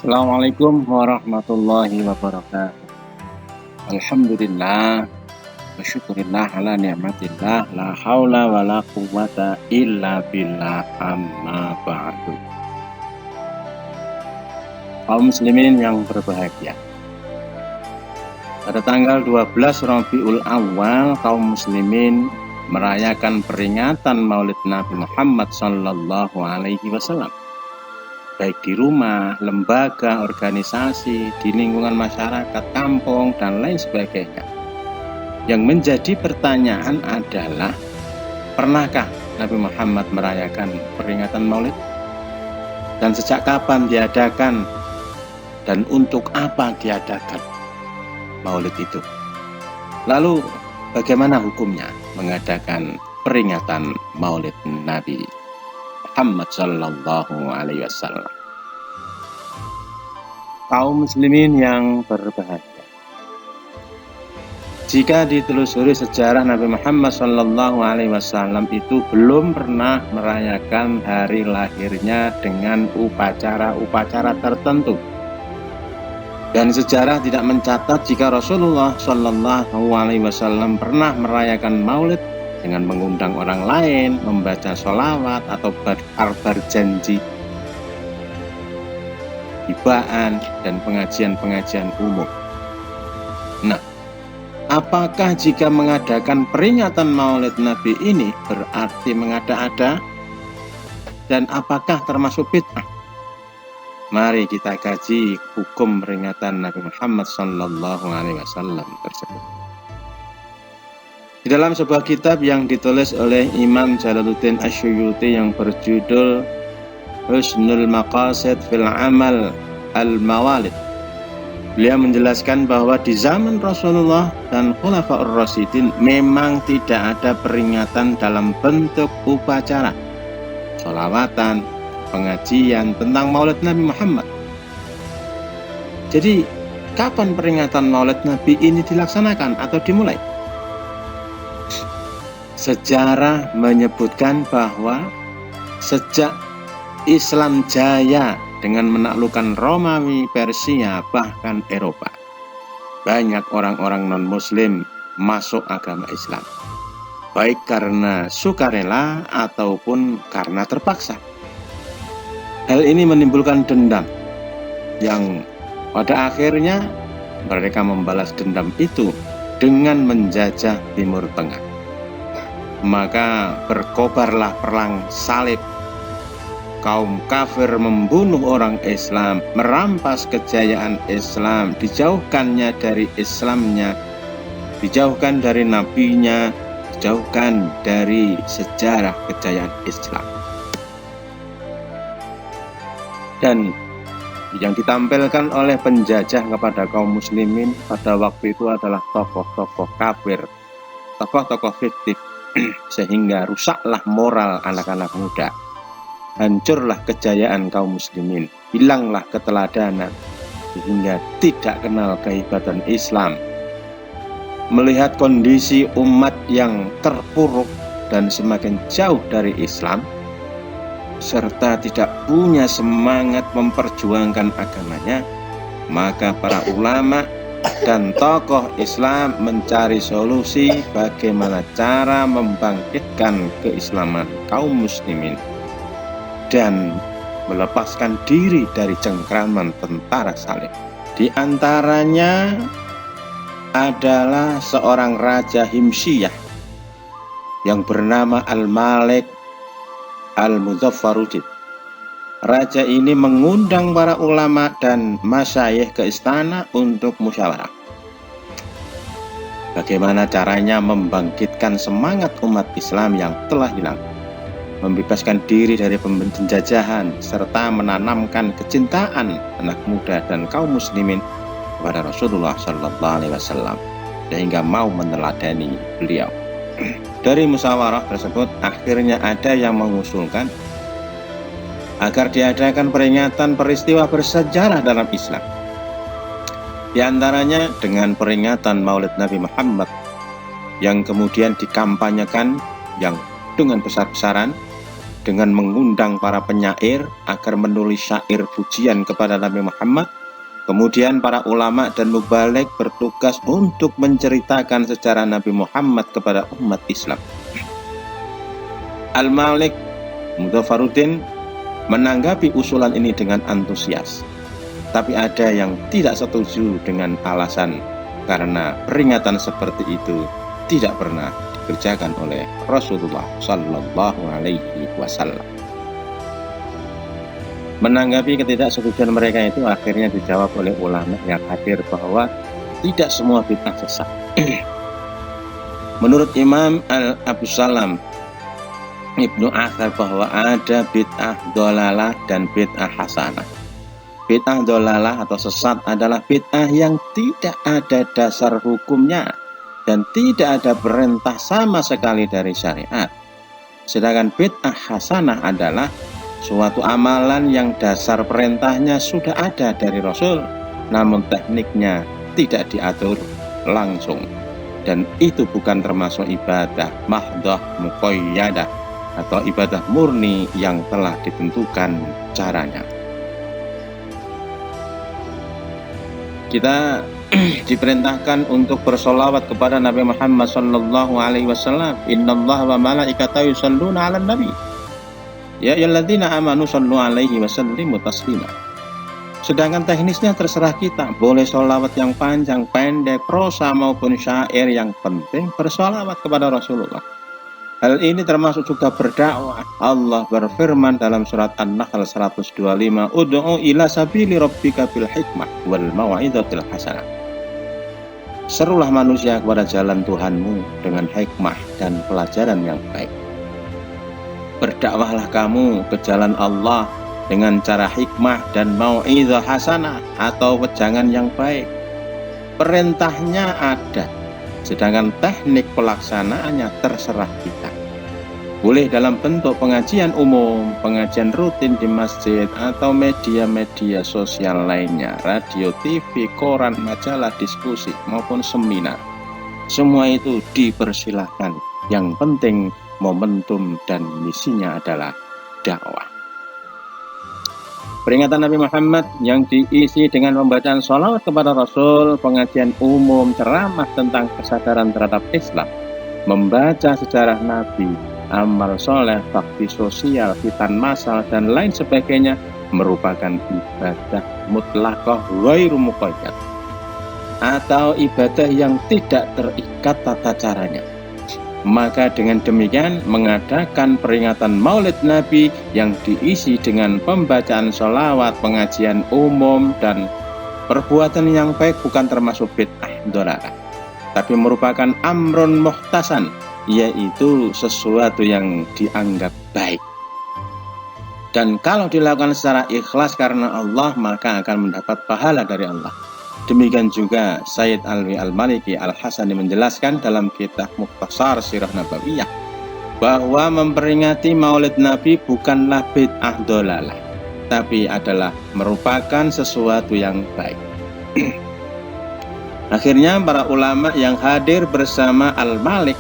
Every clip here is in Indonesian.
Assalamualaikum warahmatullahi wabarakatuh. Alhamdulillah wa syukurillah ala ni'matillah la haula wa la quwwata illa billah amma ba'du. Kaum muslimin yang berbahagia, pada tanggal 12 Rabiul Awal kaum muslimin merayakan peringatan Maulid Nabi Muhammad sallallahu alaihi wasallam, baik di rumah, lembaga, organisasi, di lingkungan masyarakat, kampung, dan lain sebagainya. Yang menjadi pertanyaan adalah, pernahkah Nabi Muhammad merayakan peringatan Maulid? Dan sejak kapan diadakan? Dan untuk apa diadakan Maulid itu? Lalu bagaimana hukumnya mengadakan peringatan Maulid Nabi Muhammad sallallahu alaihi wasallam? Kaum muslimin yang berbahagia, jika ditelusuri sejarah Nabi Muhammad sallallahu alaihi wasallam itu belum pernah merayakan hari lahirnya dengan upacara-upacara tertentu. Dan sejarah tidak mencatat jika Rasulullah sallallahu alaihi wasallam pernah merayakan Maulid dengan mengundang orang lain, membaca sholawat atau berjanji, hibaan, dan pengajian-pengajian umum. Nah, apakah jika mengadakan peringatan Maulid Nabi ini berarti mengada-ada? Dan apakah termasuk bid'ah? Mari kita kaji hukum peringatan Nabi Muhammad sallallahu alaihi wasallam tersebut. Di dalam sebuah kitab yang ditulis oleh Imam Jalaluddin Asyuyuti yang berjudul Husnul Maqasid fil Amal Al-Mawalid, beliau menjelaskan bahwa di zaman Rasulullah dan Khulafaur Rasyidin memang tidak ada peringatan dalam bentuk upacara, sholawatan, pengajian tentang Maulid Nabi Muhammad. Jadi, kapan peringatan Maulid Nabi ini dilaksanakan atau dimulai? Sejarah menyebutkan bahwa sejak Islam jaya dengan menaklukkan Romawi, Persia, bahkan Eropa, banyak orang-orang non-muslim masuk agama Islam, baik karena sukarela ataupun karena terpaksa. Hal ini menimbulkan dendam yang pada akhirnya mereka membalas dendam itu dengan menjajah Timur Tengah. Maka berkobarlah perang salib. Kaum kafir membunuh orang Islam, merampas kejayaan Islam, dijauhkannya dari Islamnya, dijauhkan dari nabinya, dijauhkan dari sejarah kejayaan Islam. Dan yang ditampilkan oleh penjajah kepada kaum muslimin pada waktu itu adalah tokoh-tokoh kafir, tokoh-tokoh fiktif, sehingga rusaklah moral anak-anak muda, hancurlah kejayaan kaum muslimin, hilanglah keteladanan, sehingga tidak kenal kehebatan Islam. Melihat kondisi umat yang terpuruk dan semakin jauh dari Islam, serta tidak punya semangat memperjuangkan agamanya, maka para ulama dan tokoh Islam mencari solusi bagaimana cara membangkitkan keislaman kaum muslimin dan melepaskan diri dari cengkraman tentara salib. Di antaranya adalah seorang raja Himsiyah yang bernama Al-Malik Al-Muzaffaruddin. Raja ini mengundang para ulama dan masyayikh ke istana untuk musyawarah. Bagaimana caranya membangkitkan semangat umat Islam yang telah hilang, membebaskan diri dari penjajahan, serta menanamkan kecintaan anak muda dan kaum muslimin kepada Rasulullah sallallahu alaihi wasallam sehingga mau meneladani beliau. Dari musyawarah tersebut akhirnya ada yang mengusulkan agar diadakan peringatan peristiwa bersejarah dalam Islam. Di antaranya dengan peringatan Maulid Nabi Muhammad yang kemudian dikampanyekan yang dengan besar-besaran dengan mengundang para penyair agar menulis syair pujian kepada Nabi Muhammad. Kemudian para ulama dan mubalik bertugas untuk menceritakan sejarah Nabi Muhammad kepada umat Islam. Al-Malik Mudzafaruddin menanggapi usulan ini dengan antusias. Tapi ada yang tidak setuju dengan alasan karena peringatan seperti itu tidak pernah dikerjakan oleh Rasulullah Sallallahu Alaihi Wasallam. Menanggapi ketidaksetujuan mereka itu akhirnya dijawab oleh ulama yang hadir bahwa tidak semua bid'ah sesat. Menurut Imam Abu Salam Ibnu Athar bahwa ada bid'ah dolalah dan bid'ah hasanah. Bid'ah dolalah atau sesat adalah bid'ah yang tidak ada dasar hukumnya dan tidak ada perintah sama sekali dari syariat. Sedangkan bid'ah hasanah adalah suatu amalan yang dasar perintahnya sudah ada dari Rasul, namun tekniknya tidak diatur langsung. Dan itu bukan termasuk ibadah mahdoh muqayyadah atau ibadah murni yang telah ditentukan caranya. Kita diperintahkan untuk bersolawat kepada Nabi Muhammad sallallahu alaihi wasallam. Innallaha wa malaikatahu yusholluna 'alan nabi. Ya ayyuhalladzina amanu shollu 'alaihi wa sallimu taslima. Sedangkan teknisnya terserah kita, boleh sholawat yang panjang, pendek, prosa maupun syair, yang penting bersolawat kepada Rasulullah. Hal ini termasuk juga berdakwah. Allah berfirman dalam surat An-Nahl 125, Ud'u ila sabili rabbika bil hikmah wal mau'izatil hasanah. Serulah manusia kepada jalan Tuhanmu dengan hikmah dan pelajaran yang baik. Berdakwahlah kamu ke jalan Allah dengan cara hikmah dan mau'izah hasanah atau wejangan yang baik. Perintahnya ada, sedangkan teknik pelaksanaannya terserah kita. Boleh dalam bentuk pengajian umum, pengajian rutin di masjid, atau media-media sosial lainnya, radio, TV, koran, majalah, diskusi, maupun seminar. Semua itu dipersilahkan. Yang penting momentum dan misinya adalah dakwah. Peringatan Nabi Muhammad yang diisi dengan pembacaan sholawat kepada Rasul, pengajian umum, ceramah tentang kesadaran terhadap Islam, membaca sejarah Nabi, amal soleh, bakti sosial, khitan masal, dan lain sebagainya merupakan ibadah mutlaqah ghairu muqayyad atau ibadah yang tidak terikat tata caranya. Maka dengan demikian mengadakan peringatan Maulid Nabi yang diisi dengan pembacaan sholawat, pengajian umum, dan perbuatan yang baik bukan termasuk bid'ah dolalah, tapi merupakan amrun muhtasan, yaitu sesuatu yang dianggap baik. Dan kalau dilakukan secara ikhlas karena Allah, maka akan mendapat pahala dari Allah. Demikian juga Sayyid Alwi Al-Maliki Al-Hasani menjelaskan dalam kitab Mukhtasar Sirah Nabawiyah bahwa memperingati Maulid Nabi bukanlah bid'ah dolalah, tapi adalah merupakan sesuatu yang baik. Akhirnya para ulama yang hadir bersama Al-Malik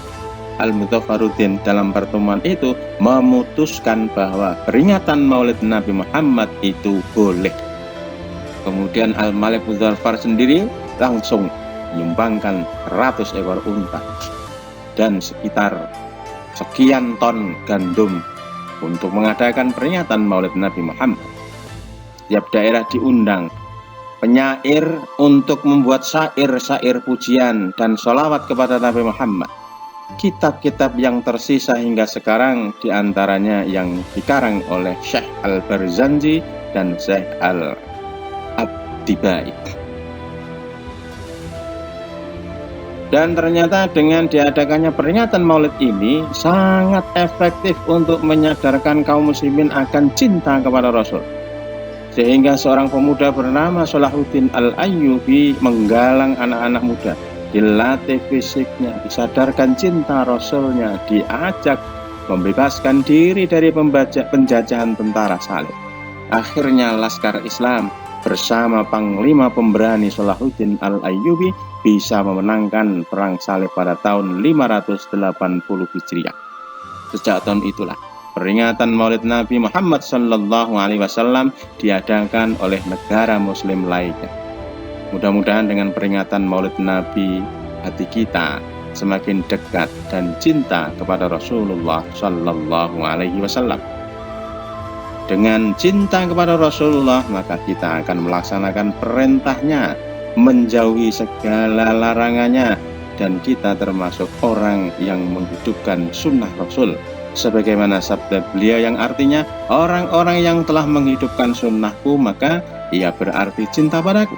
Al-Mudzafaruddin dalam pertemuan itu memutuskan bahwa peringatan Maulid Nabi Muhammad itu boleh. Kemudian Al-Malik Mudzafar sendiri langsung menyumbangkan 100 ekor unta dan sekitar sekian ton gandum untuk mengadakan peringatan Maulid Nabi Muhammad. Setiap daerah diundang penyair untuk membuat syair-syair pujian dan sholawat kepada Nabi Muhammad. Kitab-kitab yang tersisa hingga sekarang diantaranya yang dikarang oleh Syekh Al-Barzanji dan Syekh Al-Abdibai. Dan ternyata dengan diadakannya peringatan Maulid ini sangat efektif untuk menyadarkan kaum muslimin akan cinta kepada Rasul. Sehingga seorang pemuda bernama Salahuddin Al-Ayyubi menggalang anak-anak muda, dilatih fisiknya, disadarkan cinta Rasulnya, diajak membebaskan diri dari penjajahan tentara Salib. Akhirnya Laskar Islam bersama Panglima Pemberani Salahuddin Al-Ayyubi bisa memenangkan perang Salib pada tahun 580 Hijriah. Sejak tahun itulah peringatan Maulid Nabi Muhammad Sallallahu Alaihi Wasallam diadakan oleh negara Muslim lainnya. Mudah-mudahan dengan peringatan Maulid Nabi, hati kita semakin dekat dan cinta kepada Rasulullah Sallallahu Alaihi Wasallam. Dengan cinta kepada Rasulullah, maka kita akan melaksanakan perintahnya, menjauhi segala larangannya, dan kita termasuk orang yang menghidupkan sunnah Rasul. Sebagaimana sabda beliau yang artinya, orang-orang yang telah menghidupkan sunnahku, maka ia berarti cinta padaku.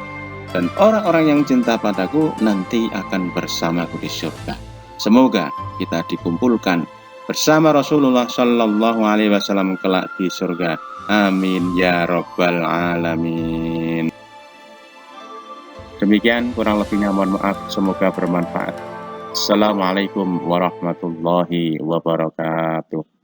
Dan orang-orang yang cinta padaku nanti akan bersamaku di surga. Semoga kita dikumpulkan bersama Rasulullah Sallallahu Alaihi Wasallam kelak di surga. Amin ya Rabbal Alamin. Demikian kurang lebihnya, mohon maaf, semoga bermanfaat. Assalamualaikum warahmatullahi wabarakatuh.